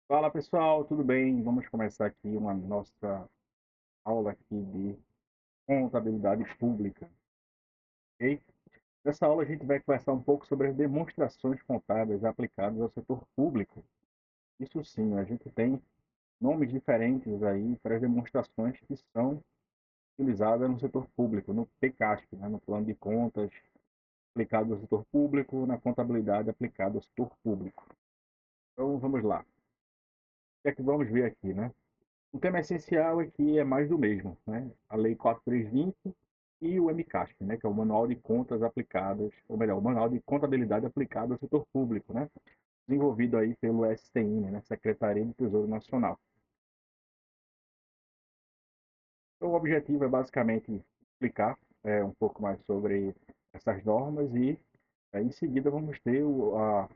Fala pessoal, tudo bem? Vamos começar aqui uma nossa aula aqui de contabilidade pública, ok? Nessa aula a gente vai conversar um pouco sobre as demonstrações contábeis aplicadas ao setor público. Isso sim, a gente tem nomes diferentes aí para as demonstrações que são utilizadas no setor público, no PCASP, né? No plano de contas aplicado ao setor público, na contabilidade aplicada ao setor público. Então vamos lá. O que é que vamos ver aqui, né? O tema essencial é que é mais do mesmo, né? A Lei 4320 e o MCASP, né? Que é o Manual de Contas Aplicadas, ou melhor, o Manual de Contabilidade Aplicada ao Setor Público, né? Desenvolvido aí pelo STN, né? Secretaria do Tesouro Nacional. Então, o objetivo é basicamente explicar um pouco mais sobre essas normas e, em seguida, vamos ter vamos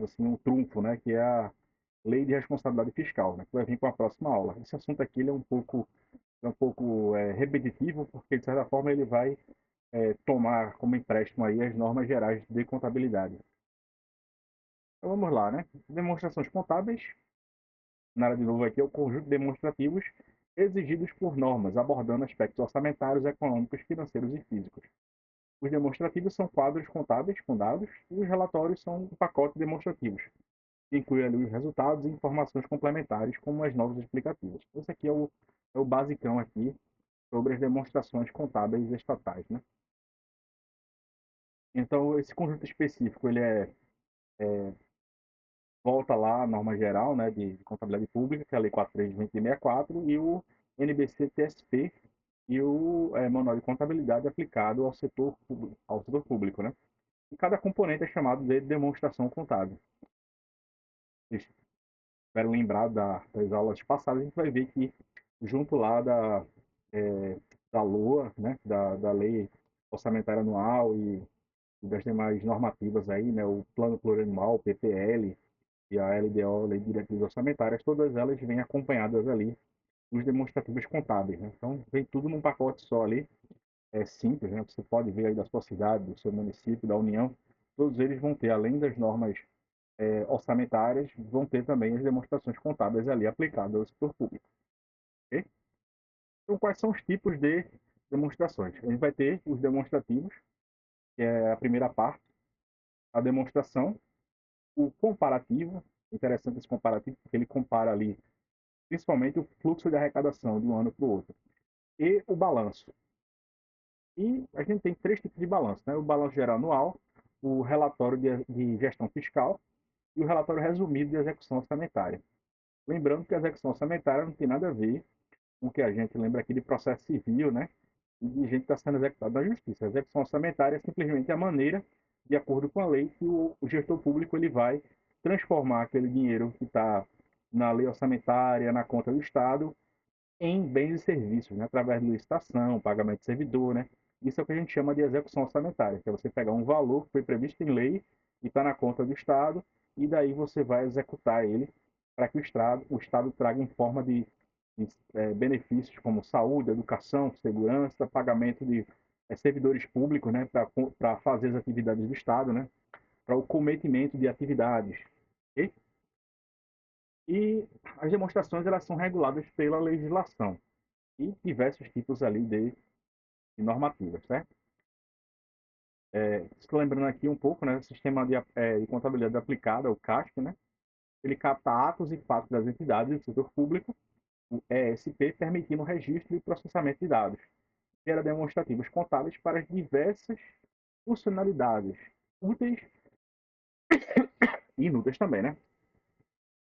assim, um trunfo, né? Que é a Lei de Responsabilidade Fiscal, né? Que vai vir com a próxima aula. Esse assunto aqui ele é um pouco repetitivo, porque de certa forma ele vai tomar como empréstimo aí as normas gerais de contabilidade. Então vamos lá, né? Demonstrações contábeis, nada de novo aqui, é o conjunto de demonstrativos exigidos por normas, abordando aspectos orçamentários, econômicos, financeiros e físicos. Os demonstrativos são quadros contábeis com dados e os relatórios são um pacote demonstrativos, que inclui ali os resultados e informações complementares, como as notas explicativas. Esse aqui é o basicão aqui sobre as demonstrações contábeis estatais, né? Então, esse conjunto específico, ele volta lá à norma geral, né, de contabilidade pública, que é a Lei 4.320/64, e o NBC-TSP e o Manual de Contabilidade aplicado ao setor público, né? E cada componente é chamado de demonstração contábil. Vocês esperam lembrar das aulas passadas, a gente vai ver que junto lá da LOA, né, da Lei Orçamentária Anual e das demais normativas aí, né, o Plano Plurianual, o PPL e a LDO, Lei de Diretrizes Orçamentárias, todas elas vêm acompanhadas ali dos demonstrativos contábeis, né? Então, vem tudo num pacote só ali, é simples, né? Você pode ver aí da sua cidade, do seu município, da União, todos eles vão ter, além das normas orçamentárias, vão ter também as demonstrações contábeis ali aplicadas ao setor público, ok? Então, quais são os tipos de demonstrações? A gente vai ter os demonstrativos, que é a primeira parte, a demonstração, o comparativo, interessante esse comparativo, porque ele compara ali principalmente o fluxo de arrecadação de um ano para o outro, e o balanço. E a gente tem três tipos de balanço, né? O balanço geral anual, o relatório de gestão fiscal e o relatório resumido de execução orçamentária. Lembrando que a execução orçamentária não tem nada a ver com o que a gente lembra aqui de processo civil, né? E de gente que está sendo executado na justiça. A execução orçamentária é simplesmente a maneira, de acordo com a lei, que o gestor público ele vai transformar aquele dinheiro que está na lei orçamentária, na conta do Estado, em bens e serviços, né? Através de licitação, pagamento de servidor, né? Isso é o que a gente chama de execução orçamentária, que é você pegar um valor que foi previsto em lei e está na conta do Estado, e daí você vai executar ele para que o Estado traga em forma de benefícios como saúde, educação, segurança, pagamento de servidores públicos, né? Para fazer as atividades do Estado, né? Para o cometimento de atividades. Okay? E as demonstrações elas são reguladas pela legislação e diversos tipos ali de normativas, certo? Estou lembrando aqui um pouco, né, o sistema de contabilidade aplicada, o CASP, né? Ele capta atos e fatos das entidades do setor público, o ESP, permitindo o registro e processamento de dados. Gera demonstrativos contábeis para as diversas funcionalidades úteis e inúteis também, né?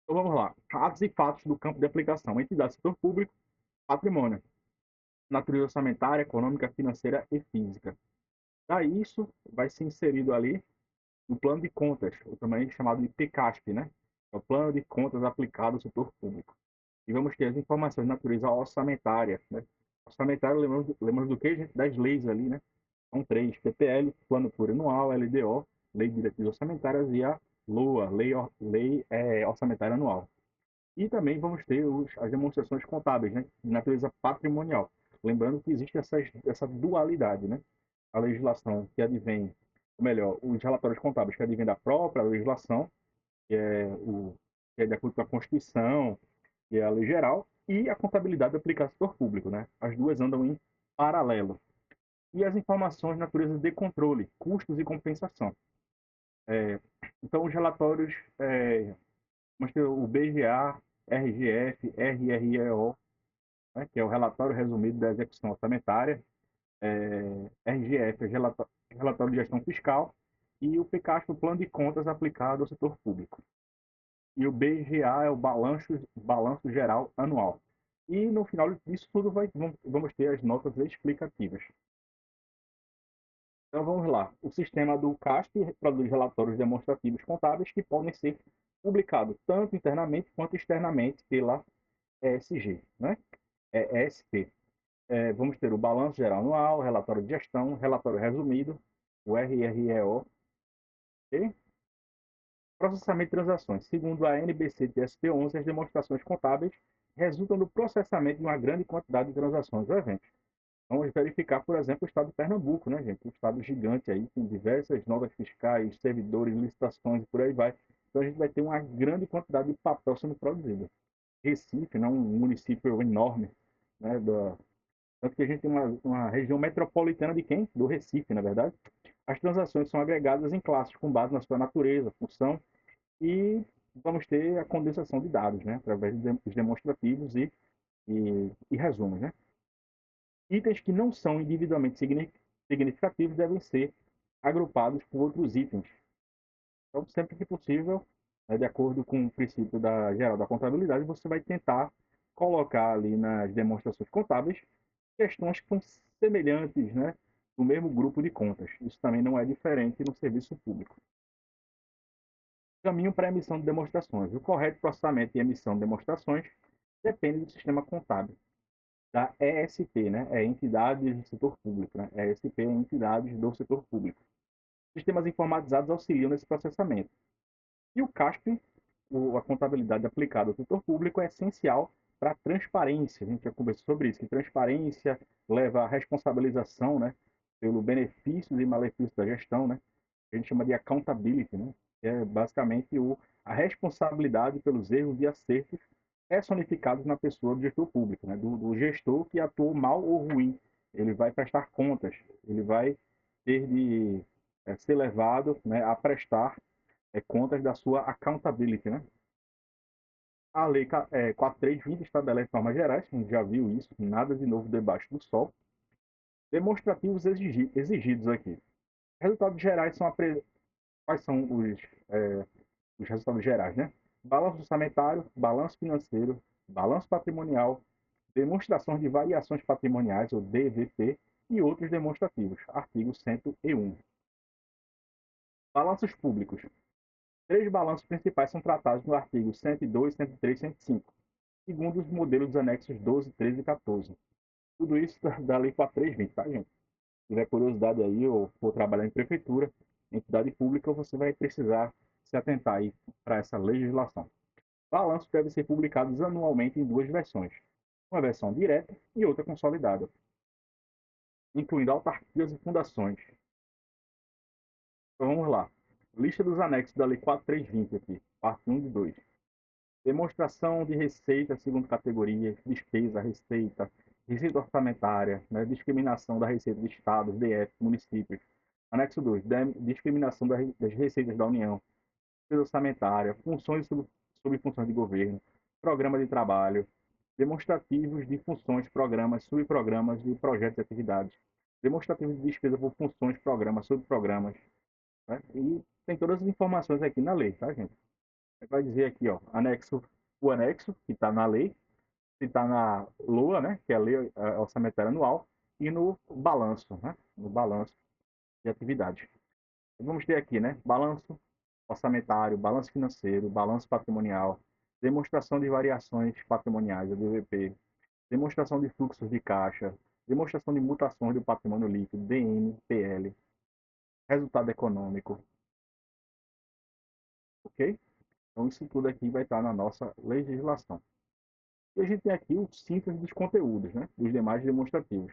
Então vamos lá. Atos e fatos do campo de aplicação. Entidade do setor público, patrimônio, natureza orçamentária, econômica, financeira e física. Daí isso vai ser inserido ali no plano de contas, ou também chamado de PCASP, né? É o plano de contas aplicado ao setor público. E vamos ter as informações de natureza orçamentária, né? Orçamentário, lembramos do que, gente? Das leis ali, né? São três: PPL, Plano Plurianual, LDO, Lei de Diretrizes Orçamentárias, e a LOA, Lei Orçamentária Anual. E também vamos ter as demonstrações contábeis, né? De natureza patrimonial. Lembrando que existe essa dualidade, né? A legislação que advém, ou melhor, os relatórios contábeis que advêm da própria legislação, que é que é de acordo com a Constituição e a lei geral, e a contabilidade aplicada ao setor público, né? As duas andam em paralelo. E as informações de natureza de controle, custos e compensação. É, então, os relatórios, vamos ter o BGA, RGF, RREO, né, que é o relatório resumido da execução orçamentária, RGF é relatório de gestão fiscal, e o PCASP, o plano de contas aplicado ao setor público. E o BGA é o balanço geral anual. E no final disso tudo vamos ter as notas explicativas. Então vamos lá. O sistema do CASP produz relatórios demonstrativos contábeis que podem ser publicados tanto internamente quanto externamente pela ESG, né? ESP. Vamos ter o balanço geral anual, relatório de gestão, relatório resumido, o RREO, ok? Processamento de transações. Segundo a NBC-TSP11, as demonstrações contábeis resultam do processamento de uma grande quantidade de transações ou eventos. Vamos verificar, por exemplo, o estado de Pernambuco, né, gente? Um estado gigante aí, com diversas notas fiscais, servidores, licitações e por aí vai. Então a gente vai ter uma grande quantidade de papel sendo produzido. Recife, né, um município enorme, né, tanto que a gente tem uma região metropolitana de quem? Do Recife, na verdade. As transações são agregadas em classes com base na sua natureza, função e vamos ter a condensação de dados, né, através dos demonstrativos e resumos, né. Itens que não são individualmente significativos devem ser agrupados com outros itens. Então, sempre que possível, né, de acordo com o princípio geral da contabilidade, você vai tentar colocar ali nas demonstrações contábeis questões que são semelhantes, né, no mesmo grupo de contas. Isso também não é diferente no serviço público. Caminho para a emissão de demonstrações. O correto processamento e emissão de demonstrações depende do sistema contábil, da ESP, né? É Entidades do Setor Público, né? ESP é Entidades do Setor Público. Sistemas informatizados auxiliam nesse processamento. E o CASP, a contabilidade aplicada ao setor público, é essencial para a transparência. A gente já conversou sobre isso, que transparência leva à responsabilização, né? Pelo benefícios e malefícios da gestão, né? A gente chama de accountability, né? Que é basicamente a responsabilidade pelos erros e acertos personificados na pessoa do gestor público, né? Do gestor que atuou mal ou ruim. Ele vai prestar contas, ele vai ter de ser levado, né, a prestar contas da sua accountability, né? A Lei 4320 estabelece normas gerais, a gente já viu isso, nada de novo debaixo do sol. Demonstrativos exigidos aqui. Resultados gerais são quais são os resultados gerais, né? Balanço orçamentário, balanço financeiro, balanço patrimonial, demonstrações de variações patrimoniais, ou DVP, e outros demonstrativos. Artigo 101. Balanços públicos. Três balanços principais são tratados no artigo 102, 103 e 105, segundo os modelos dos anexos 12, 13 e 14. Tudo isso da Lei 4320, tá, gente? Se tiver curiosidade aí ou for trabalhar em prefeitura, entidade pública, você vai precisar se atentar aí para essa legislação. Balanços devem ser publicados anualmente em duas versões, uma versão direta e outra consolidada, incluindo autarquias e fundações. Então vamos lá. Lista dos anexos da Lei 4320 aqui, parte 1 de 2. Demonstração de receita segundo categoria, despesa, receita orçamentária, né, discriminação da receita de estados, DF, municípios. Anexo 2, discriminação das receitas da União, despesa orçamentária, funções e subfunções de governo, programa de trabalho, demonstrativos de funções, programas, subprogramas e projetos e atividades, demonstrativos de despesa por funções, programas, subprogramas, né? E tem todas as informações aqui na lei, tá, gente? Vai dizer aqui, ó, o anexo, que está na lei, que está na LOA, né, que é a Lei Orçamentária Anual, e no balanço, né, no balanço de atividades. Vamos ter aqui, né, balanço orçamentário, balanço financeiro, balanço patrimonial, demonstração de variações patrimoniais, a DVP, demonstração de fluxos de caixa, demonstração de mutações do patrimônio líquido, DM, PL, resultado econômico, ok? Então, isso tudo aqui vai estar na nossa legislação. E a gente tem aqui o síntese dos conteúdos, né, dos demais demonstrativos.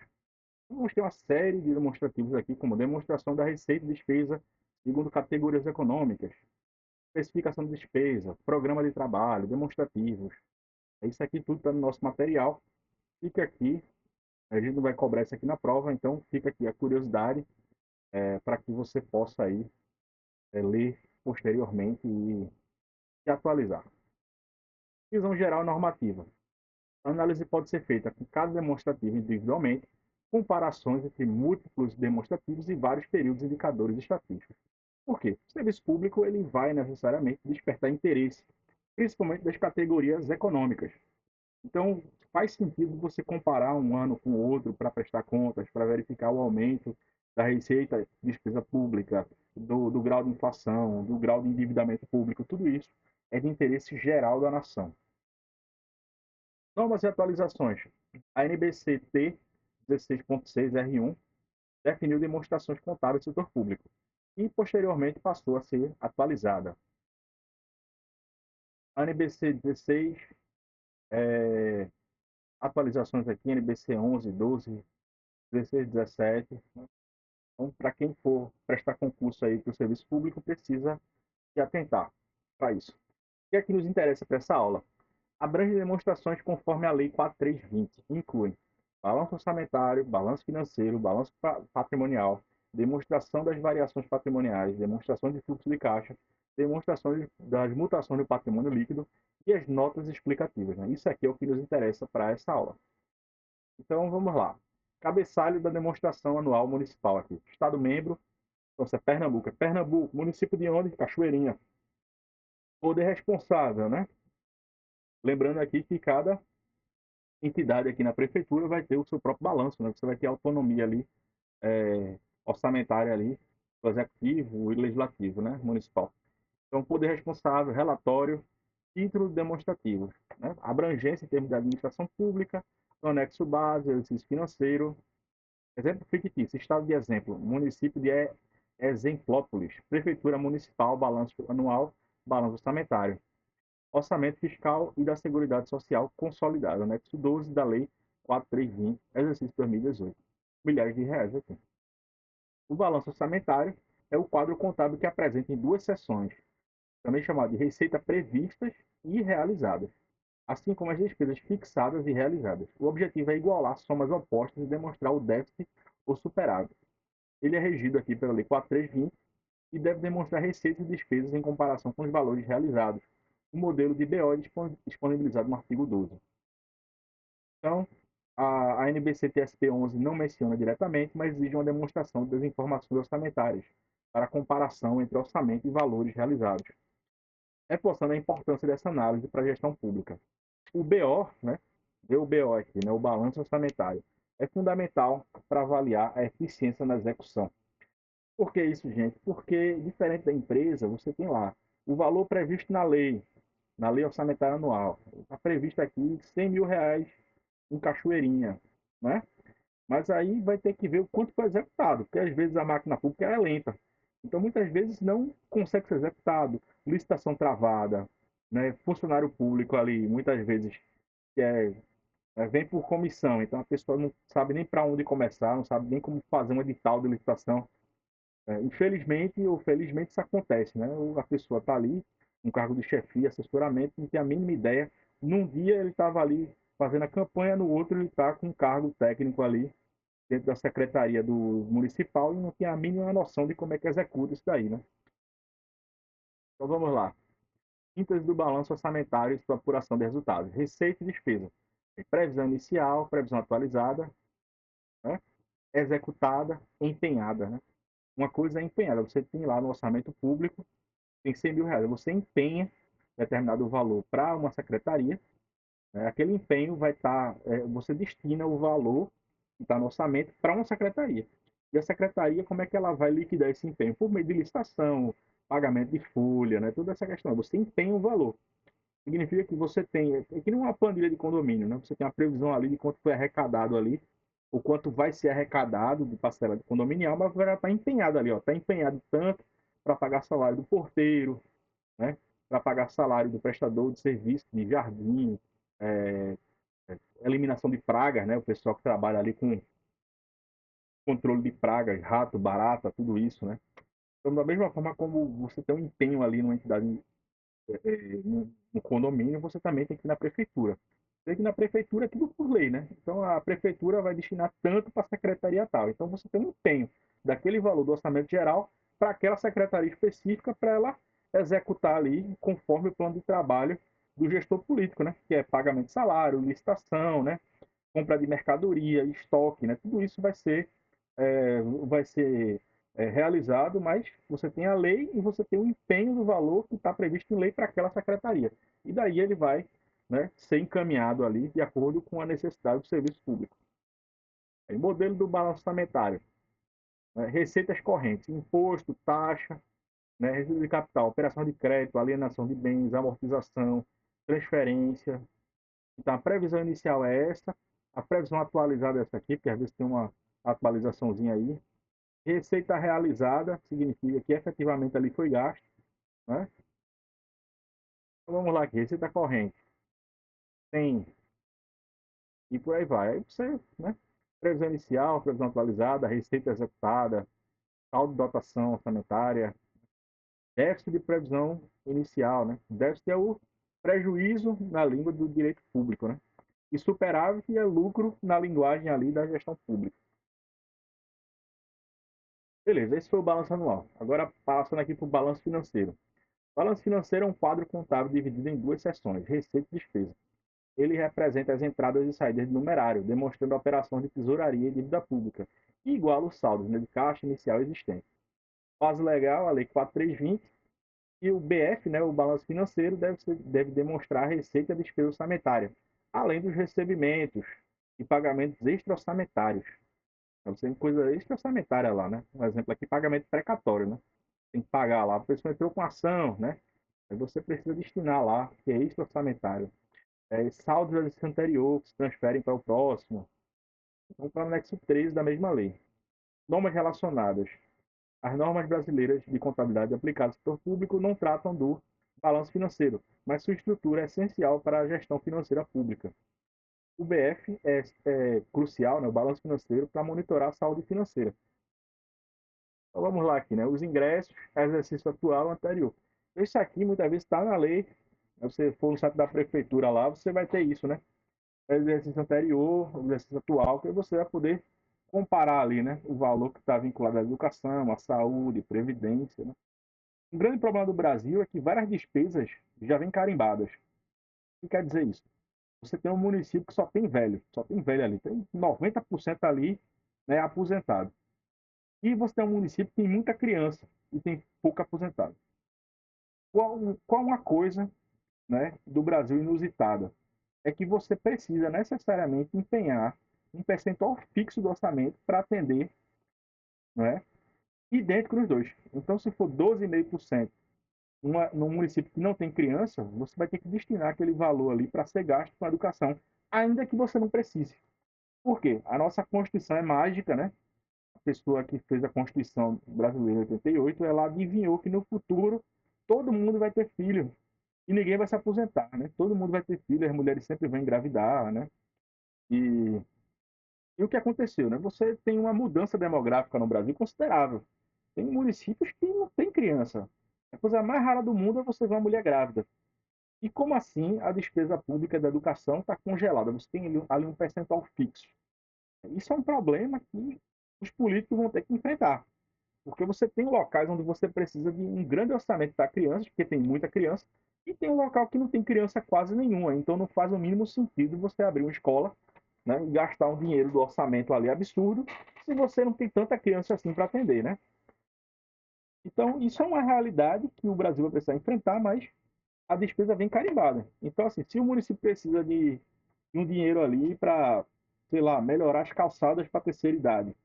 Vamos ter uma série de demonstrativos aqui, como demonstração da receita e despesa segundo categorias econômicas, especificação de despesa, programa de trabalho, demonstrativos. Isso aqui tudo está no nosso material. Fica aqui, a gente não vai cobrar isso aqui na prova, então fica aqui a curiosidade para que você possa aí ler posteriormente e se atualizar. Visão geral normativa. A análise pode ser feita com cada demonstrativo individualmente, comparações entre múltiplos demonstrativos e vários períodos indicadores estatísticos. Por quê? O serviço público ele vai necessariamente despertar interesse, principalmente das categorias econômicas. Então, faz sentido você comparar um ano com o outro para prestar contas, para verificar o aumento da receita de despesa pública, do grau de inflação, do grau de endividamento público, tudo isso é de interesse geral da nação. Normas e atualizações. A NBC-T 16.6R1 definiu demonstrações contábeis do setor público e, posteriormente, passou a ser atualizada. A NBC 16, atualizações aqui, NBC 11, 12, 16, 17. Então, para quem for prestar concurso aí para o serviço público, precisa se atentar para isso. O que é que nos interessa para essa aula? Abrange demonstrações conforme a Lei 4320, inclui balanço orçamentário, balanço financeiro, balanço patrimonial, demonstração das variações patrimoniais, demonstração de fluxo de caixa, demonstração das mutações do patrimônio líquido e as notas explicativas. Né? Isso aqui é o que nos interessa para essa aula. Então, vamos lá. Cabeçalho da demonstração anual municipal aqui. Estado membro, então, se é Pernambuco. É Pernambuco, município de onde? Cachoeirinha. Poder responsável, né? Lembrando aqui que cada entidade aqui na prefeitura vai ter o seu próprio balanço, né? Você vai ter autonomia ali, orçamentária ali, do executivo e legislativo, né? Municipal. Então, poder responsável, relatório, título demonstrativo, né? Abrangência em termos de administração pública, anexo base, exercício financeiro. Exemplo fictício, estado de exemplo, município de Exemplópolis, prefeitura municipal, balanço anual, balanço orçamentário. Orçamento fiscal e da Seguridade Social consolidado, anexo 12 da Lei 4320, exercício 2018. Milhares de reais aqui. O balanço orçamentário é o quadro contábil que apresenta em duas seções, também chamado de receita previstas e realizadas, assim como as despesas fixadas e realizadas. O objetivo é igualar somas opostas e demonstrar o déficit ou superávit. Ele é regido aqui pela Lei 4320 e deve demonstrar receitas e despesas em comparação com os valores realizados. O modelo de BO é disponibilizado no artigo 12. Então, a NBC-TSP 11 não menciona diretamente, mas exige uma demonstração das informações orçamentárias para comparação entre orçamento e valores realizados, reforçando a importância dessa análise para a gestão pública. O BO, né, o BO aqui, né, o balanço orçamentário, é fundamental para avaliar a eficiência na execução. Por que isso, gente? Porque, diferente da empresa, você tem lá o valor previsto na lei orçamentária anual. Está previsto aqui R$ 100.000 em Cachoeirinha, né? Mas aí vai ter que ver o quanto foi executado, porque às vezes a máquina pública é lenta. Então, muitas vezes não consegue ser executado. Licitação travada, né? Funcionário público ali, muitas vezes, que vem por comissão. Então, a pessoa não sabe nem para onde começar, não sabe nem como fazer um edital de licitação. Infelizmente ou felizmente isso acontece, né? A pessoa está ali, um cargo de chefia, assessoramento, não tem a mínima ideia. Num dia ele estava ali fazendo a campanha, no outro ele está com um cargo técnico ali dentro da secretaria do municipal e não tem a mínima noção de como é que executa isso daí, né? Então vamos lá. Síntese do balanço orçamentário e sua apuração de resultados. Receita e despesa. Previsão inicial, previsão atualizada, né? Executada, empenhada, né? Uma coisa é empenhada. Você tem lá no orçamento público, tem R$ 100.000. Você empenha determinado valor para uma secretaria, né? Aquele empenho vai estar, você destina o valor que está no orçamento para uma secretaria. E a secretaria, como é que ela vai liquidar esse empenho? Por meio de licitação, pagamento de folha, né? Toda essa questão. Você empenha o valor. Significa que você tem, é que nem uma planilha de condomínio, né? Você tem a previsão ali de quanto foi arrecadado ali, o quanto vai ser arrecadado de parcela de condominial, mas vai estar empenhado ali, ó. Está empenhado tanto para pagar salário do porteiro, né? Para pagar salário do prestador de serviço de jardim, é, eliminação de pragas, né? O pessoal que trabalha ali com controle de pragas, rato, barata, tudo isso, né? Então, da mesma forma como você tem um empenho ali numa entidade, no condomínio, você também tem que ir na prefeitura. Tem que ir na prefeitura é tudo por lei, né? Então, a prefeitura vai destinar tanto para a secretaria tal. Então, você tem um empenho daquele valor do orçamento geral para aquela secretaria específica para ela executar ali conforme o plano de trabalho do gestor político, né? Que é pagamento de salário, licitação, né? Compra de mercadoria, estoque, né? Tudo isso vai ser realizado, mas você tem a lei e você tem o empenho do valor que está previsto em lei para aquela secretaria. E daí ele vai, né, ser encaminhado ali de acordo com a necessidade do serviço público. Aí, modelo do balanço orçamentário, né, receitas correntes, imposto, taxa, né, resíduo de capital, operação de crédito, alienação de bens, amortização, transferência. Então, a previsão inicial é essa, a previsão atualizada é essa aqui, porque às vezes tem uma atualizaçãozinha aí. Receita realizada significa que efetivamente ali foi gasto, né? Então, vamos lá aqui, receita corrente, tem, e por aí vai. Aí você, né? Previsão inicial, previsão atualizada, receita executada, saldo de dotação orçamentária, déficit de previsão inicial, né? Déficit é o prejuízo na língua do direito público, né? E superávit é lucro na linguagem ali da gestão pública. Beleza, esse foi o balanço anual. Agora, passando aqui para o balanço financeiro. O balanço financeiro é um quadro contábil dividido em duas seções, receita e despesa. Ele representa as entradas e saídas de numerário, demonstrando a operação de tesouraria e dívida pública, e iguala os saldos, né, de caixa inicial existente. Base legal, a Lei 4320, e o BF, né, o balanço financeiro, deve demonstrar a receita e a despesa orçamentária, além dos recebimentos e pagamentos extra-orçamentários. Então, você tem coisa extra-orçamentária lá, né? Um exemplo aqui, pagamento precatório, né? Tem que pagar lá, a pessoa entrou com ação, né? Aí você precisa destinar lá, que é extra-orçamentário. Saldos do exercício anterior que se transferem para o próximo. Então, para o anexo 13 da mesma lei. Normas relacionadas. As normas brasileiras de contabilidade aplicadas ao setor público não tratam do balanço financeiro, mas sua estrutura é essencial para a gestão financeira pública. O BF é crucial, né, o balanço financeiro, para monitorar a saúde financeira. Então vamos lá aqui, né? Os ingressos, exercício atual anterior. Isso aqui muitas vezes está na lei. Se você for no site da prefeitura lá, você vai ter isso, né? O exercício anterior, o exercício atual, que você vai poder comparar ali, né? O valor que está vinculado à educação, à saúde, previdência, né? Um grande problema do Brasil é que várias despesas já vêm carimbadas. O que quer dizer isso? Você tem um município que só tem velho ali, tem 90% ali, né, aposentado. E você tem um município que tem muita criança e tem pouco aposentado. Qual uma coisa, né, do Brasil inusitada? É que você precisa necessariamente empenhar um percentual fixo do orçamento para atender, né, idêntico nos dois. Então, se for 12,5% num município que não tem criança, você vai ter que destinar aquele valor ali para ser gasto com a educação, ainda que você não precise. Por quê? A nossa Constituição é mágica, né? A pessoa que fez a Constituição brasileira em 88, ela adivinhou que no futuro todo mundo vai ter filho e ninguém vai se aposentar, né? Todo mundo vai ter filho, as mulheres sempre vão engravidar, né? E, e o que aconteceu, né? Você tem uma mudança demográfica no Brasil considerável. Tem municípios que não tem criança. A coisa mais rara do mundo é você ver uma mulher grávida. E como assim a despesa pública da educação está congelada? Você tem ali um percentual fixo. Isso é um problema que os políticos vão ter que enfrentar. Porque você tem locais onde você precisa de um grande orçamento para crianças, porque tem muita criança, e tem um local que não tem criança quase nenhuma. Então não faz o mínimo sentido você abrir uma escola, né, e gastar um dinheiro do orçamento ali absurdo, se você não tem tanta criança assim para atender, né? Então isso é uma realidade que o Brasil vai precisar enfrentar, mas a despesa vem carimbada. Então, assim, se o município precisa de um dinheiro ali para, sei lá, melhorar as calçadas para a terceira idade,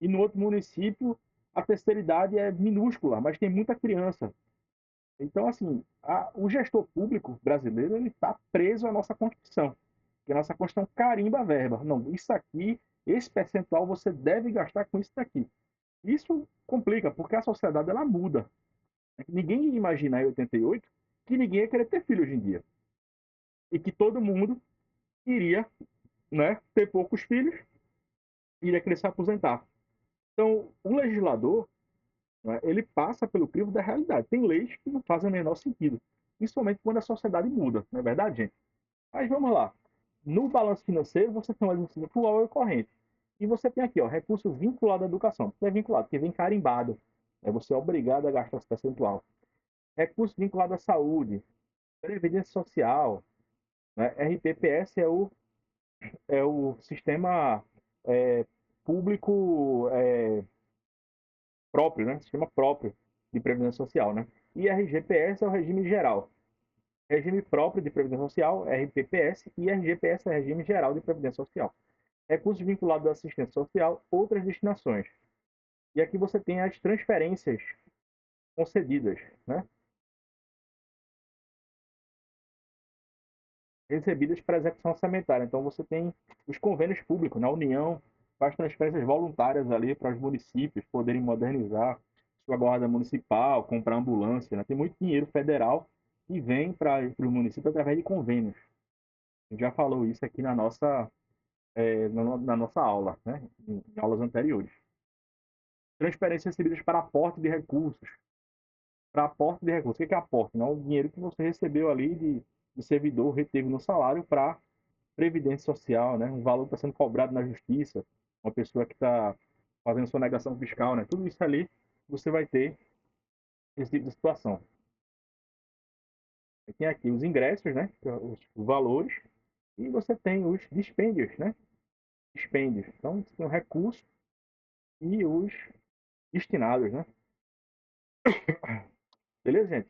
e no outro município a terceira idade é minúscula, mas tem muita criança. Então, assim, o gestor público brasileiro ele está preso à nossa Constituição, que a nossa Constituição carimba a verba. Não, isso aqui, esse percentual você deve gastar com isso daqui. Isso complica, porque a sociedade ela muda. Ninguém ia imaginar em 88 que ninguém ia querer ter filho hoje em dia. E que todo mundo iria, né, ter poucos filhos, iria querer se aposentar. Então, o legislador Né? Ele passa pelo crivo da realidade. Tem leis que não fazem o menor sentido, principalmente quando a sociedade muda, não é verdade, gente? Mas vamos lá. No balanço financeiro, você tem um exercício atual e corrente. E você tem aqui, ó, recurso vinculado à educação. Você é vinculado, porque vem carimbado. Você é obrigado a gastar esse percentual. Recurso vinculado à saúde, previdência social, né? RPPS é o sistema é, público próprio, né? Sistema próprio de previdência social, né? E RGPS é o regime geral. Regime próprio de previdência social, RPPS, e RGPS é o regime geral de previdência social. Recursos vinculados à assistência social, outras destinações. E aqui você tem as transferências concedidas, né? Recebidas para execução orçamentária. Então você tem os convênios públicos na União, faz transferências voluntárias ali para os municípios poderem modernizar sua guarda municipal, comprar ambulância. Né? Tem muito dinheiro federal que vem para os municípios através de convênios. A gente já falou isso aqui na nossa aula, né? Em aulas anteriores. Transferências recebidas para aporte de recursos. Para aporte de recursos. O que é aporte? Não, o dinheiro que você recebeu ali de servidor, reteve no salário para previdência social, né? Um valor que está sendo cobrado na justiça, uma pessoa que está fazendo sonegação fiscal, né? Tudo isso ali você vai ter esse tipo de situação. Tem aqui os ingressos, né? Os valores, e você tem os dispêndios, né? Dispêndios. Então, você tem o recurso e os destinados, né? Beleza, gente?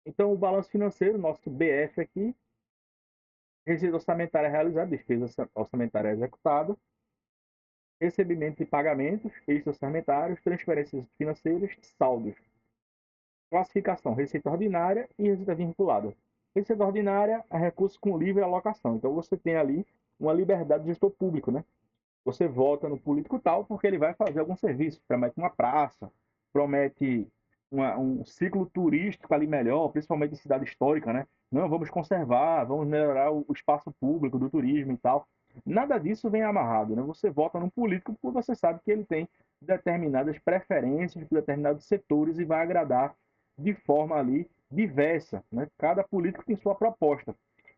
Então, o balanço financeiro, nosso BF aqui, receita orçamentária realizada, despesa orçamentária executada, recebimento de pagamentos, extra-orçamentários, transferências financeiras, saldos. Classificação: receita ordinária e receita vinculada. Receita ordinária é recurso com livre alocação. Então você tem ali uma liberdade de gestor público, né? Você vota no político tal porque ele vai fazer algum serviço, promete uma praça, promete um ciclo turístico ali melhor, principalmente em cidade histórica, né? Não, vamos conservar, vamos melhorar o espaço público do turismo e tal. Nada disso vem amarrado, né? Você vota num político porque você sabe que ele tem determinadas preferências por determinados setores e vai agradar de forma ali diversa, né? Cada político tem sua proposta.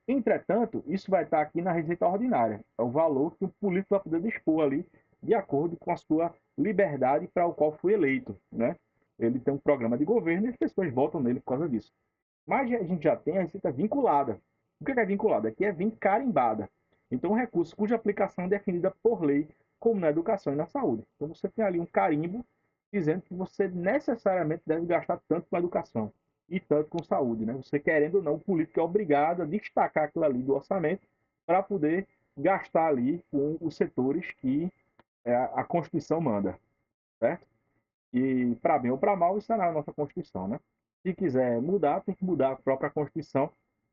Entretanto, isso vai estar aqui na receita ordinária. É o valor que o político vai poder dispor ali, de acordo com a sua liberdade para o qual foi eleito. Né? Ele tem um programa de governo e as pessoas votam nele por causa disso. Mas a gente já tem a receita vinculada. O que é vinculada? Aqui é vir carimbada. Então, um recurso cuja aplicação é definida por lei, como na educação e na saúde. Então, você tem ali um carimbo dizendo que você necessariamente deve gastar tanto com a educação e tanto com saúde. Né? Você querendo ou não, o político é obrigado a destacar aquilo ali do orçamento para poder gastar ali com os setores que a Constituição manda. Certo? E para bem ou para mal, isso está na nossa Constituição. Né? Se quiser mudar, tem que mudar a própria Constituição,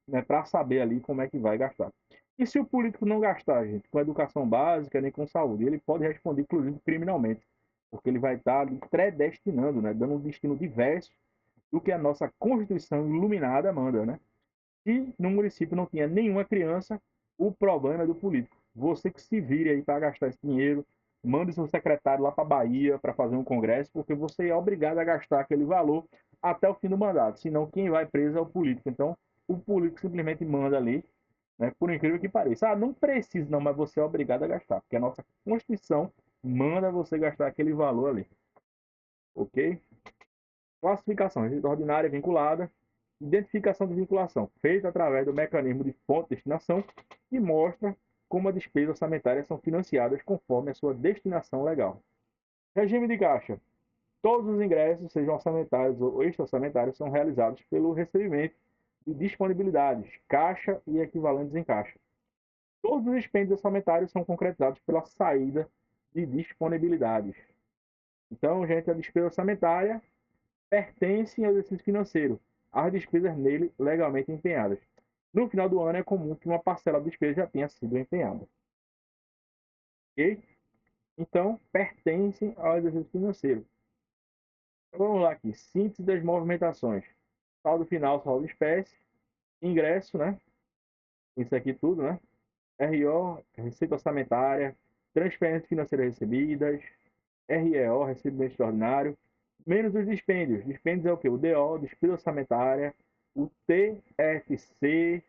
né, para saber ali como é que vai gastar. E se o político não gastar, gente, com educação básica nem com saúde, ele pode responder, inclusive, criminalmente, porque ele vai estar ali predestinando, né, dando um destino diverso do que a nossa Constituição iluminada manda, né? Se no município não tinha nenhuma criança, o problema é do político. Você que se vire aí para gastar esse dinheiro, mande seu secretário lá para a Bahia para fazer um congresso, porque você é obrigado a gastar aquele valor até o fim do mandato. Senão, quem vai preso é o político. Então, o político simplesmente manda ali, né, por incrível que pareça. Ah, não precisa, não, mas você é obrigado a gastar, porque a nossa Constituição manda você gastar aquele valor ali. Ok? Classificação: receita ordinária vinculada. Identificação de vinculação, feita através do mecanismo de fonte de destinação, que mostra como as despesas orçamentárias são financiadas conforme a sua destinação legal. Regime de caixa. Todos os ingressos, sejam orçamentários ou extra-orçamentários, são realizados pelo recebimento de disponibilidades, caixa e equivalentes em caixa. Todos os expêndios orçamentários são concretizados pela saída de disponibilidades. Então, gente, a despesa orçamentária pertence ao exercício financeiro, as despesas nele legalmente empenhadas. No final do ano, é comum que uma parcela da despesa já tenha sido empenhada. Ok? Então, pertencem ao exercício financeiro. Então, vamos lá aqui. Síntese das movimentações. Saldo final, saldo de espécie. Ingresso, né? Isso aqui tudo, né? RO, receita orçamentária, transferências financeiras recebidas, REO, recebimento extraordinário, menos os dispêndios. Dispêndios é o quê? O DO, despesa orçamentária, o TFC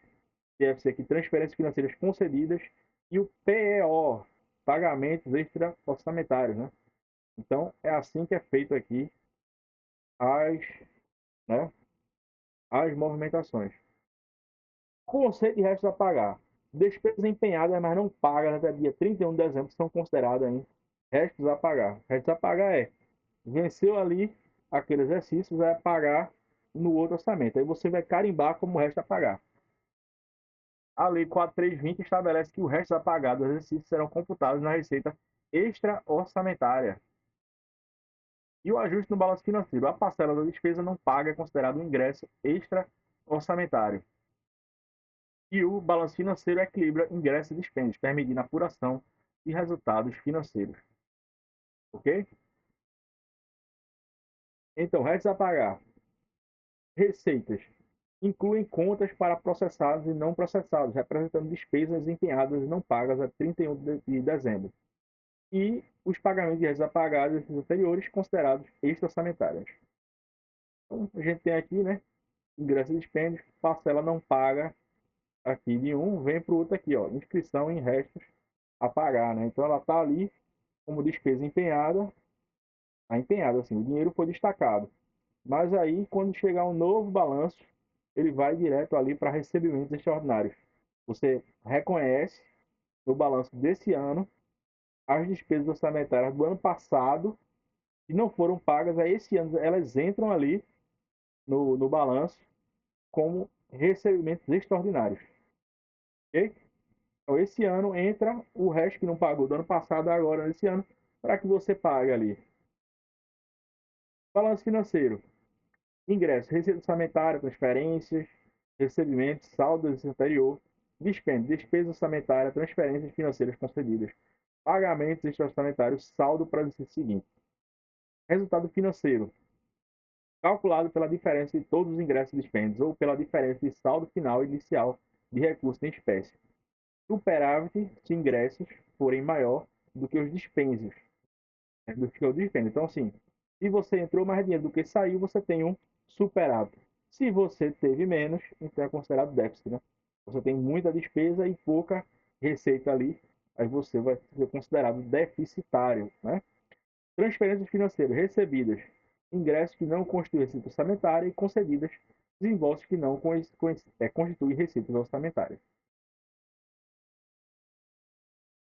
aqui, transferências financeiras concedidas, e o PEO, pagamentos extra-orçamentários, né? Então, é assim que é feito aqui as, né, as movimentações. Conceito de restos a pagar. Despesas empenhadas, mas não pagas até dia 31 de dezembro são consideradas aí restos a pagar. Restos a pagar é venceu ali aquele exercício, vai pagar no outro orçamento. Aí você vai carimbar como resto a pagar. A Lei 4.320 estabelece que os restos a pagar do exercício serão computados na receita extra-orçamentária. E o ajuste no balanço financeiro. A parcela da despesa não paga é considerado um ingresso extra-orçamentário. E o balanço financeiro equilibra ingressos e despesas, permitindo a apuração de resultados financeiros. Ok? Então, restos a pagar. Receitas incluem contas para processados e não processados, representando despesas empenhadas e não pagas a 31 de dezembro. E os pagamentos de restos a pagar desses anteriores considerados extra-orçamentários. Então, a gente tem aqui, né, ingressos e dispêndios, parcela não paga aqui de um, vem para o outro aqui, ó, inscrição em restos a pagar, né? Então ela está ali como despesa empenhada, a empenhada, assim, o dinheiro foi destacado. Mas aí, quando chegar um novo balanço, ele vai direto ali para recebimentos extraordinários. Você reconhece no balanço desse ano as despesas orçamentárias do ano passado que não foram pagas a esse ano, elas entram ali no balanço como recebimentos extraordinários. Ok? Então, esse ano entra o resto que não pagou do ano passado agora nesse ano para que você pague ali. Balanço financeiro. Ingressos, receita orçamentária, transferências, recebimentos, saldo do anterior, dispêndio, despesa orçamentária, transferências financeiras concedidas, pagamentos extra-orçamentários, saldo para o exercício seguinte. Resultado financeiro, calculado pela diferença de todos os ingressos e dispêndios ou pela diferença de saldo final e inicial de recursos em espécie. Superávit se ingressos forem maior do que os dispêndios. Do que o dispêndio. Então, assim, se você entrou mais dinheiro do que saiu, você tem um superávit. Se você teve menos, então é considerado déficit, né? Você tem muita despesa e pouca receita ali, aí você vai ser considerado deficitário, né? Transferências financeiras recebidas, ingressos que não constituem receita orçamentária e concedidas, desembolsos que não constituem receitas orçamentárias.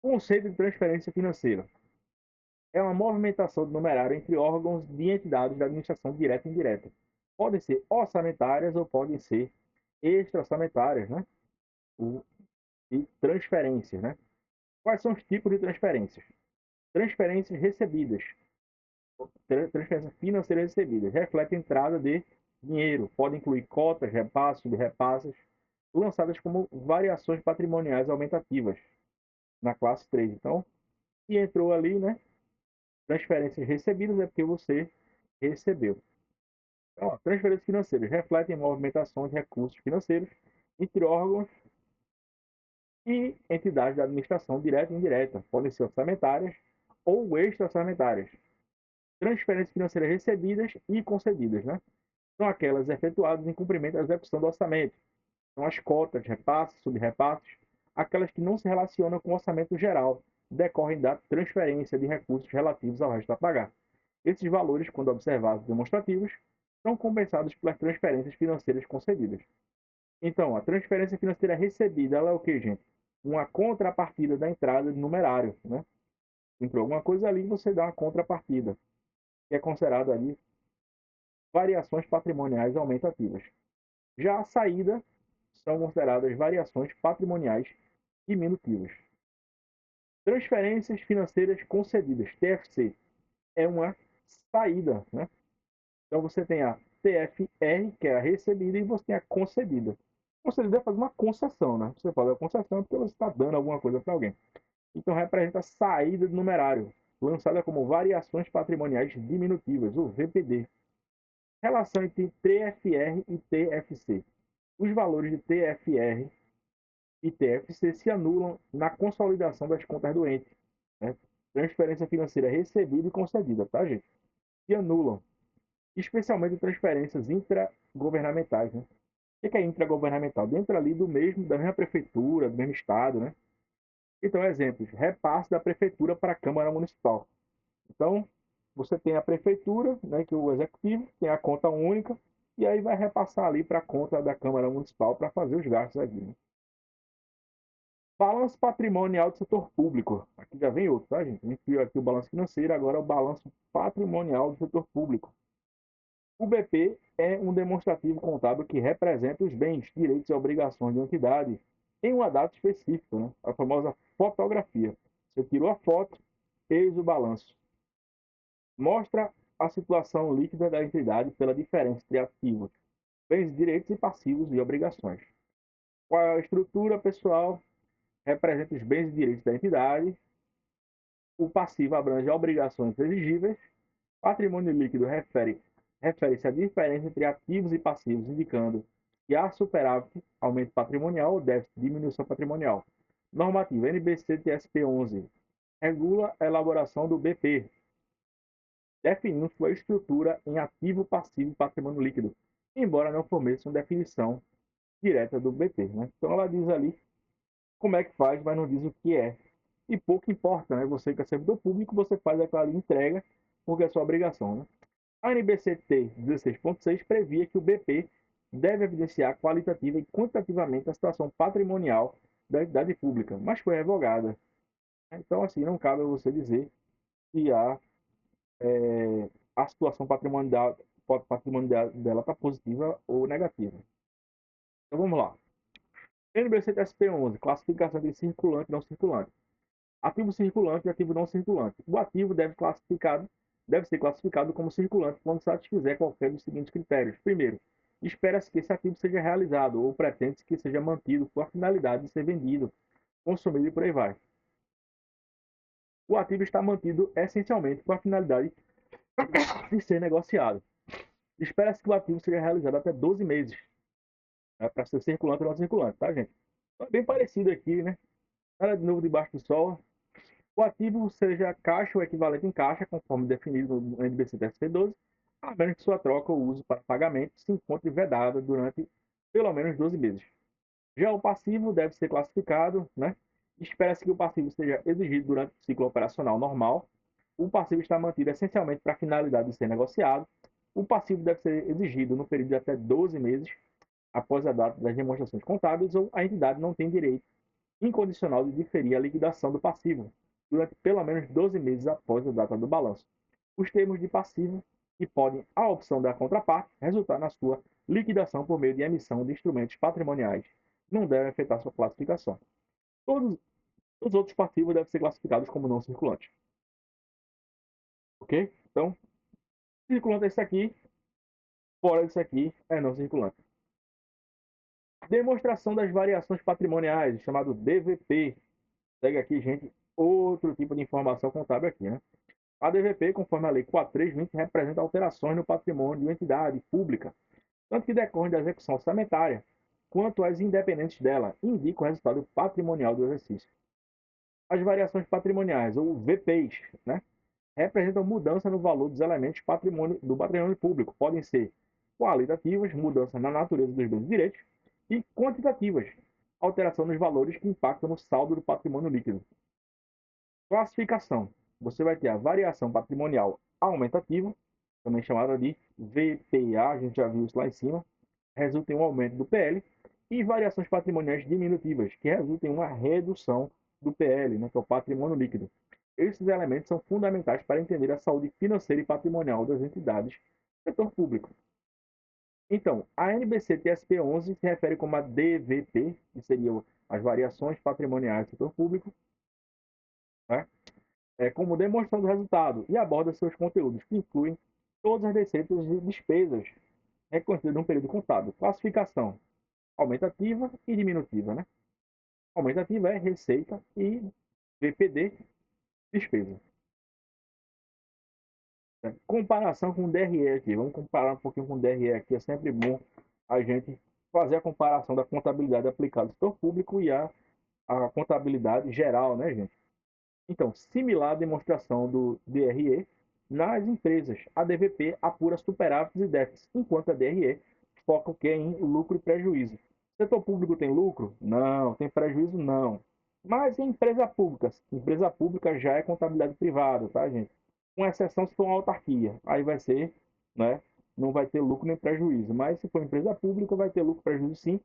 Conceito de transferência financeira é uma movimentação do numerário entre órgãos de entidades da administração direta e indireta. Podem ser orçamentárias ou podem ser extra-orçamentárias, né? E transferências, né? Quais são os tipos de transferências? Transferências recebidas, transferências financeiras recebidas, refletem entrada de dinheiro, podem incluir cotas, repassos, subrepassos, lançadas como variações patrimoniais aumentativas na classe 3. Então, se entrou ali, né? Transferências recebidas é porque você recebeu. Então, transferências financeiras refletem movimentações de recursos financeiros entre órgãos e entidades da administração direta e indireta. Podem ser orçamentárias ou extra-orçamentárias. Transferências financeiras recebidas e concedidas, né? São aquelas efetuadas em cumprimento da execução do orçamento. São as cotas, repasses, subrepassos, aquelas que não se relacionam com o orçamento geral, decorrem da transferência de recursos relativos ao resto a pagar. Esses valores, quando observados demonstrativos, são compensados pelas transferências financeiras concedidas. Então, a transferência financeira recebida, ela é o que, gente? Uma contrapartida da entrada de numerário, né? Entrou alguma coisa ali, você dá uma contrapartida, que é considerado ali variações patrimoniais aumentativas. Já a saída são consideradas variações patrimoniais diminutivas. Transferências financeiras concedidas, TFC, é uma saída, né? Então você tem a TFR, que é a recebida, e você tem a concedida. Concedida é fazer uma concessão, né? Você faz a concessão porque você está dando alguma coisa para alguém. Então representa a saída do numerário, lançada como variações patrimoniais diminutivas, o VPD. Relação entre TFR e TFC. Os valores de TFR e TFC se anulam na consolidação das contas do ente, né? transferência financeira recebida e concedida, tá, gente? Se anulam, especialmente transferências intragovernamentais, né? O que é intragovernamental? Dentro ali da mesma prefeitura, do mesmo estado, né? Então, exemplos, repasse da prefeitura para a Câmara Municipal. Então, você tem a prefeitura, né, que é o executivo, tem a conta única, e aí vai repassar ali para a conta da Câmara Municipal para fazer os gastos aqui. Né? Balanço patrimonial do setor público. Aqui já vem outro, tá, gente? A gente viu aqui o balanço financeiro, agora é o balanço patrimonial do setor público. O BP é um demonstrativo contábil que representa os bens, direitos e obrigações de uma entidade em uma data específica, né? A famosa fotografia. Você tirou a foto, eis o balanço. Mostra a situação líquida da entidade pela diferença entre ativos, bens, direitos e passivos e obrigações. Qual é a estrutura pessoal? Representa os bens e direitos da entidade. O passivo abrange obrigações exigíveis. Patrimônio líquido refere-se à diferença entre ativos e passivos, indicando que há superávit, aumento patrimonial ou déficit, diminuição patrimonial. Normativa NBC-TSP 11 regula a elaboração do BP, definindo sua estrutura em ativo, passivo e patrimônio líquido, embora não forneça uma definição direta do BP. Né? Então ela diz ali como é que faz, mas não diz o que é. E pouco importa, né? Você que é servidor público, você faz aquela entrega porque é sua obrigação. Né? A NBCT 16.6 previa que o BP deve evidenciar qualitativa e quantitativamente a situação patrimonial da entidade pública, mas foi revogada. Então, assim, não cabe a você dizer que a situação patrimonial dela está positiva ou negativa. Então, vamos lá. NBCT 11, classificação de circulante e não circulante. Ativo circulante e ativo não circulante. O ativo deve ser classificado como circulante quando satisfizer qualquer dos seguintes critérios. Primeiro, espera-se que esse ativo seja realizado ou pretende-se que seja mantido com a finalidade de ser vendido, consumido e por aí vai. O ativo está mantido essencialmente com a finalidade de ser negociado. Espera-se que o ativo seja realizado até 12 meses, né, para ser circulante ou não circulante, tá, gente? É bem parecido aqui, né? Nada de novo debaixo do sol. O ativo seja caixa ou equivalente em caixa, conforme definido no NBC-TSP 12, a menos que sua troca ou uso para pagamento se encontre vedada durante pelo menos 12 meses. Já o passivo deve ser classificado, né? Espera-se que o passivo seja exigido durante o ciclo operacional normal. O passivo está mantido essencialmente para a finalidade de ser negociado. O passivo deve ser exigido no período de até 12 meses após a data das demonstrações contábeis ou a entidade não tem direito incondicional de diferir a liquidação do passivo durante pelo menos 12 meses após a data do balanço. Os termos de passivo, que podem, à opção da contraparte, resultar na sua liquidação por meio de emissão de instrumentos patrimoniais, não devem afetar sua classificação. Todos os outros passivos devem ser classificados como não circulantes. Ok? Então, circulante é esse aqui, fora desse aqui é não circulante. Demonstração das variações patrimoniais, chamado DVP. Segue aqui, gente, outro tipo de informação contábil aqui, né? A DVP, conforme a Lei 4.320, representa alterações no patrimônio de uma entidade pública, tanto que decorrem da execução orçamentária, quanto as independentes dela, indicam o resultado patrimonial do exercício. As variações patrimoniais, ou VPs, né, representam mudança no valor dos elementos do patrimônio público. Podem ser qualitativas, mudança na natureza dos bens e direitos, e quantitativas, alteração nos valores que impactam no saldo do patrimônio líquido. Classificação. Você vai ter a variação patrimonial aumentativa, também chamada de VPA, a gente já viu isso lá em cima, resulta em um aumento do PL, e variações patrimoniais diminutivas, que resultam em uma redução do PL, né, que é o patrimônio líquido. Esses elementos são fundamentais para entender a saúde financeira e patrimonial das entidades do setor público. Então, a NBC-TSP 11 se refere como a DVP, que seriam as variações patrimoniais do setor público, né? Como demonstração do resultado e aborda seus conteúdos, que incluem todas as receitas e despesas reconhecidas num período contábil. Classificação aumentativa e diminutiva. Né? Aumentativa é receita e VPD, despesa. Comparação com o DRE aqui. Vamos comparar um pouquinho com o DRE aqui. É sempre bom a gente fazer a comparação da contabilidade aplicada ao setor público e a contabilidade geral, né, gente? Então, similar à demonstração do DRE, nas empresas, a DVP apura superávites e déficits, enquanto a DRE foca o que em lucro e prejuízo. Setor público tem lucro? Não. Tem prejuízo? Não. Mas em empresa pública já é contabilidade privada, tá, gente? Com exceção se for uma autarquia, aí vai ser, né? Não vai ter lucro nem prejuízo. Mas se for empresa pública, vai ter lucro e prejuízo sim,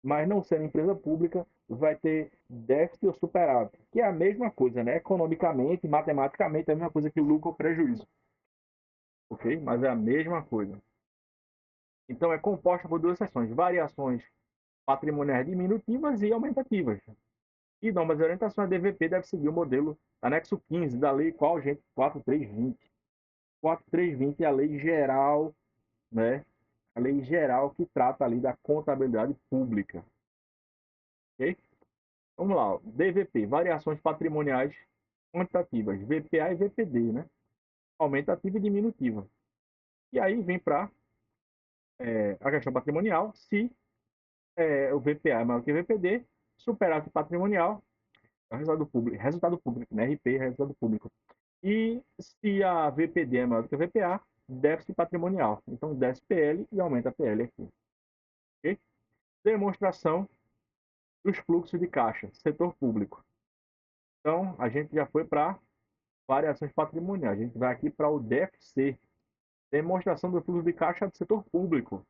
mas não sendo empresa pública, vai ter déficit ou superávit, que é a mesma coisa, né? Economicamente, matematicamente, é a mesma coisa que lucro ou prejuízo, ok? Mas é a mesma coisa. Então, é composta por duas seções: variações patrimoniais diminutivas e aumentativas. E normas e orientações, a DVP deve seguir o modelo anexo 15 da lei qual, gente? 4320. 4320 é a lei geral, né? A lei geral que trata ali da contabilidade pública, ok? Vamos lá, DVP, variações patrimoniais quantitativas, VPA e VPD, né? Aumentativa e diminutiva. E aí vem para a questão patrimonial, se o VPA é maior que o VPD, superávit patrimonial, é o resultado público, né? RP é resultado público. E se a VPD é maior que o VPA, déficit patrimonial. Então, desce PL e aumenta PL aqui. Okay? Demonstração dos fluxos de caixa, setor público. Então, a gente já foi para variações patrimoniais. A gente vai aqui para o DFC, demonstração do fluxo de caixa do setor público.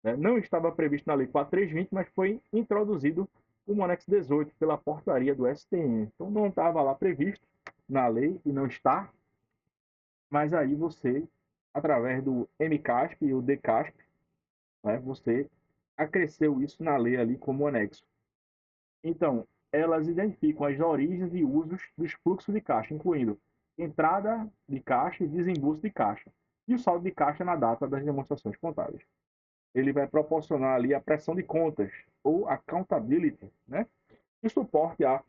Né? Não estava previsto na Lei 4320, mas foi introduzido o anexo 18 pela portaria do STM. Então não estava lá previsto na lei e não está, mas aí você, através do MCASP e o DCASP, né, você acresceu isso na lei ali como anexo. Então, elas identificam as origens e usos dos fluxos de caixa, incluindo entrada de caixa e desembolso de caixa, e o saldo de caixa na data das demonstrações contábeis. Ele vai proporcionar ali a pressão de contas, ou accountability, né? E suporte a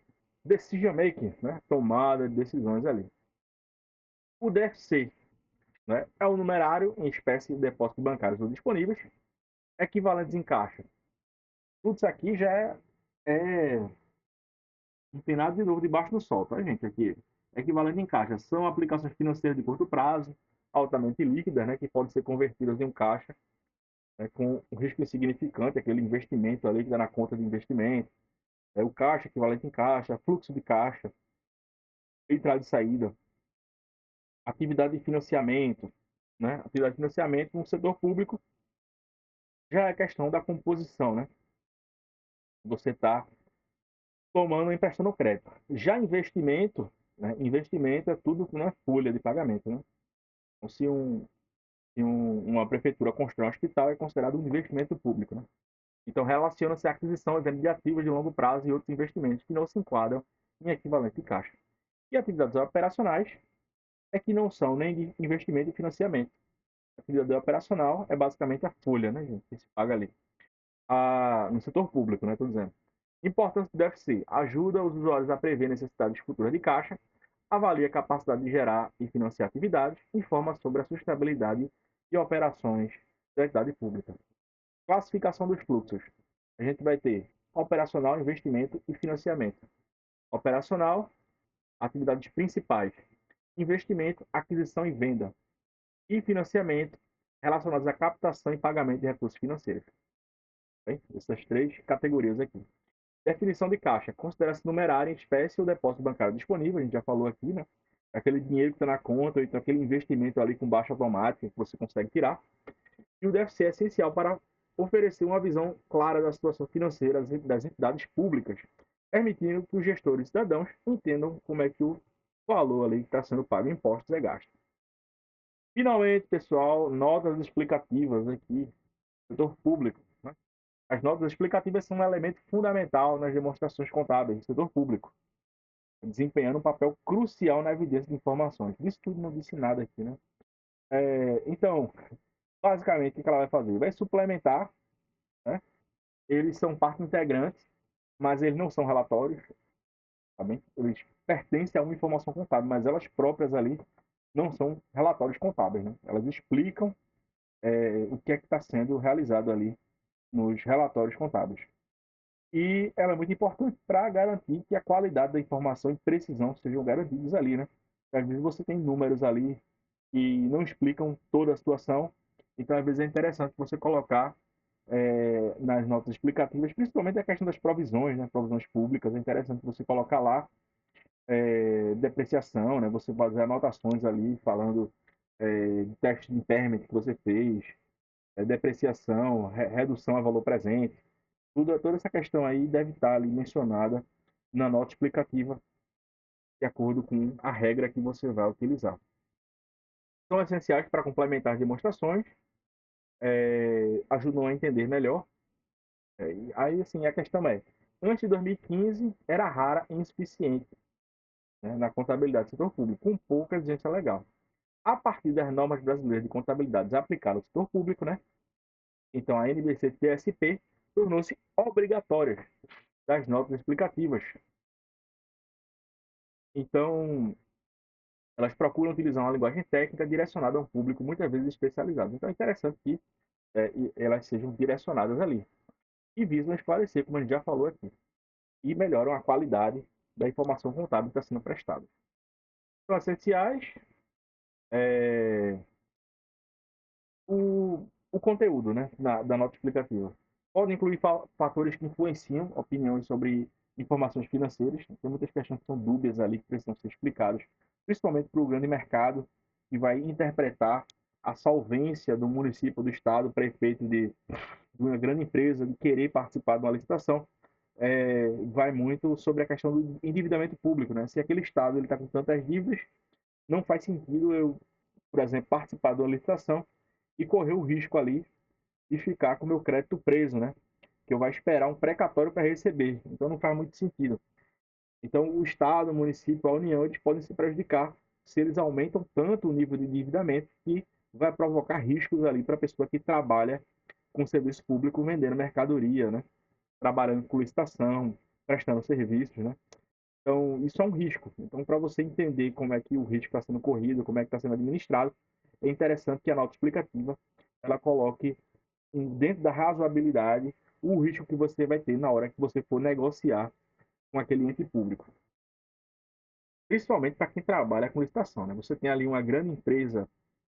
decision making, né? Tomada de decisões ali. O DFC, né? É o numerário em espécie de depósitos bancários ou disponíveis, equivalentes em caixa. Tudo isso aqui já é não tem nada de novo debaixo do sol, tá, gente? Aqui, equivalente em caixa. São aplicações financeiras de curto prazo, altamente líquidas, né? Que podem ser convertidas em um caixa, né, com um risco insignificante, aquele investimento ali que dá na conta de investimento, o caixa, equivalente em caixa, fluxo de caixa, entrada e saída, atividade de financiamento, né? Atividade de financiamento no setor público já é questão da composição, né? Você está tomando e emprestando crédito. Já investimento, né? Investimento é tudo que não é folha de pagamento, né? Então, uma prefeitura constrói um hospital, é considerado um investimento público, né? Então, relaciona-se à aquisição e venda de ativos de longo prazo e outros investimentos que não se enquadram em equivalente de caixa. E atividades operacionais é que não são nem de investimento e financiamento. A atividade operacional é basicamente a folha, né, gente, que se paga ali. No setor público, né, estou dizendo. Importância do DFC. Ajuda os usuários a prever necessidades futuras de caixa, avalia a capacidade de gerar e financiar atividades, informa sobre a sustentabilidade de operações da entidade pública. Classificação dos fluxos. A gente vai ter operacional, investimento e financiamento. Operacional, atividades principais. Investimento, aquisição e venda. E financiamento, relacionados à captação e pagamento de recursos financeiros. Bem, essas três categorias aqui. Definição de caixa. Considera-se numerário em espécie ou depósito bancário disponível, a gente já falou aqui, né? Aquele dinheiro que está na conta, ou então aquele investimento ali com baixa automática que você consegue tirar. E o DFC é essencial para oferecer uma visão clara da situação financeira das entidades públicas, permitindo que os gestores e cidadãos entendam como é que o valor ali que está sendo pago em impostos é gasto. Finalmente, pessoal, notas explicativas aqui, setor público. Né? As notas explicativas são um elemento fundamental nas demonstrações contábeis do setor público, desempenhando um papel crucial na evidência de informações. Isso tudo não disse nada aqui, né? Então, basicamente, o que ela vai fazer? Vai suplementar, né? Eles são parte integrante, mas eles não são relatórios, tá bem? Eles pertencem a uma informação contábil, mas elas próprias ali não são relatórios contábeis, né? Elas explicam o que é que está sendo realizado ali nos relatórios contábeis. e ela é muito importante para garantir que a qualidade da informação e precisão sejam garantidos ali, né? Às vezes você tem números ali que não explicam toda a situação, então às vezes é interessante você colocar nas notas explicativas, principalmente a questão das provisões, né? Provisões públicas, é interessante você colocar lá depreciação, né? Você fazer anotações ali falando de teste de impairment que você fez, depreciação, redução a valor presente, toda essa questão aí deve estar ali mencionada na nota explicativa, de acordo com a regra que você vai utilizar. São essenciais para complementar as demonstrações, ajudam a entender melhor. Aí, assim, a questão é, antes de 2015, era rara e insuficiente, né, na contabilidade do setor público, com pouca exigência legal. A partir das normas brasileiras de contabilidade aplicadas ao setor público, né, então a NBC-TSP tornou-se obrigatória das notas explicativas. Então, elas procuram utilizar uma linguagem técnica direcionada a um público muitas vezes especializado. Então, é interessante que elas sejam direcionadas ali e visam esclarecer, como a gente já falou aqui, e melhoram a qualidade da informação contábil que está sendo prestada. São essenciais o conteúdo, né, da nota explicativa. Pode incluir fatores que influenciam opiniões sobre informações financeiras. Tem muitas questões que são dúbias ali que precisam ser explicadas, principalmente para o grande mercado, que vai interpretar a solvência do município, do estado, para efeito de uma grande empresa de querer participar de uma licitação. Vai muito sobre a questão do endividamento público, né? Se aquele estado está com tantas dívidas, não faz sentido eu, por exemplo, participar de uma licitação e correr o risco ali de ficar com o meu crédito preso, né? Que eu vou esperar um precatório para receber. Então não faz muito sentido. Então o Estado, o município, a União, eles podem se prejudicar se eles aumentam tanto o nível de endividamento que vai provocar riscos ali para a pessoa que trabalha com serviço público vendendo mercadoria, né? Trabalhando com licitação, prestando serviços, né? Então, isso é um risco. Então, para você entender como é que o risco está sendo corrido, como é que está sendo administrado, é interessante que a nota explicativa ela coloque dentro da razoabilidade o risco que você vai ter na hora que você for negociar com aquele ente público. Principalmente para quem trabalha com licitação. Né? Você tem ali uma grande empresa,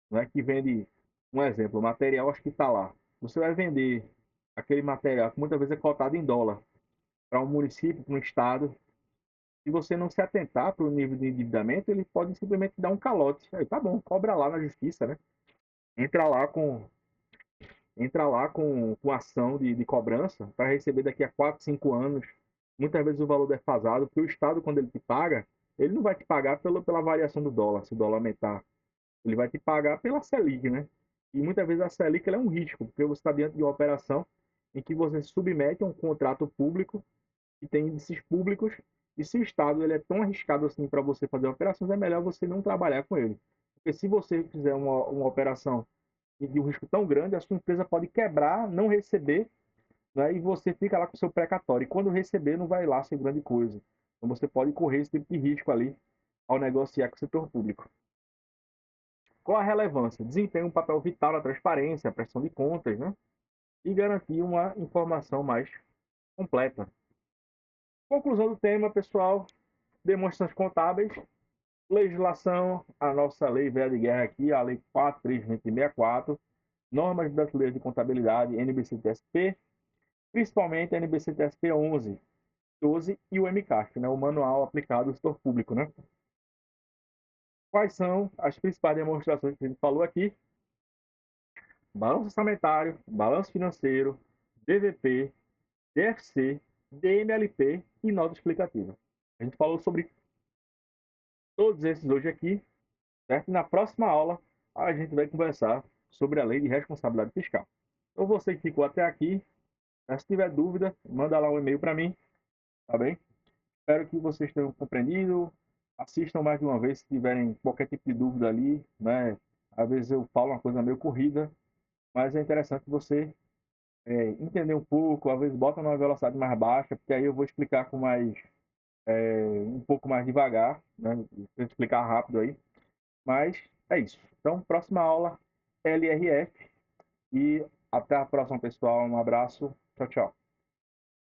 né, que vende, um exemplo, material hospitalar. Você vai vender aquele material que muitas vezes é cotado em dólar para um município, para um estado. Se você não se atentar para o nível de endividamento, ele pode simplesmente dar um calote. Aí, tá bom, cobra lá na justiça, né? Entra lá com com ação de cobrança para receber daqui a 4, 5 anos, muitas vezes o valor defasado, porque o Estado, quando ele te paga, ele não vai te pagar pela variação do dólar, se o dólar aumentar. Ele vai te pagar pela Selic, né? E muitas vezes a Selic é um risco, porque você está diante de uma operação em que você se submete a um contrato público que tem índices públicos, e se o Estado ele é tão arriscado assim para você fazer operações, é melhor você não trabalhar com ele. Porque se você fizer uma operação de um risco tão grande, a sua empresa pode quebrar, não receber, né, e você fica lá com o seu precatório. E quando receber, não vai lá ser grande coisa. Então você pode correr esse tipo de risco ali ao negociar com o setor público. Qual a relevância? Desempenha um papel vital na transparência, prestação de contas, né? E garantir uma informação mais completa. Conclusão do tema, pessoal: demonstrações contábeis, legislação, a nossa lei velha de guerra aqui, a Lei 4.364, normas brasileiras de contabilidade, NBC-TSP, principalmente a NBC-TSP 11, 12 e o MCAF, né, o Manual Aplicado ao Setor Público. Né? Quais são as principais demonstrações que a gente falou aqui? Balanço orçamentário, balanço financeiro, DVP, DFC, DMLP e nota explicativa. A gente falou sobre todos esses hoje aqui, certo? E na próxima aula a gente vai conversar sobre a lei de responsabilidade fiscal. Então você que ficou até aqui, se tiver dúvida, manda lá um e-mail para mim, tá bem? Espero que vocês tenham compreendido. Assistam mais de uma vez se tiverem qualquer tipo de dúvida ali, né? Às vezes eu falo uma coisa meio corrida, mas é interessante você entender um pouco, às vezes bota numa velocidade mais baixa, porque aí eu vou explicar com mais um pouco mais devagar, né? Vou explicar rápido aí, mas é isso. Então, próxima aula, LRF, e até a próxima, pessoal. Um abraço. Tchau, tchau.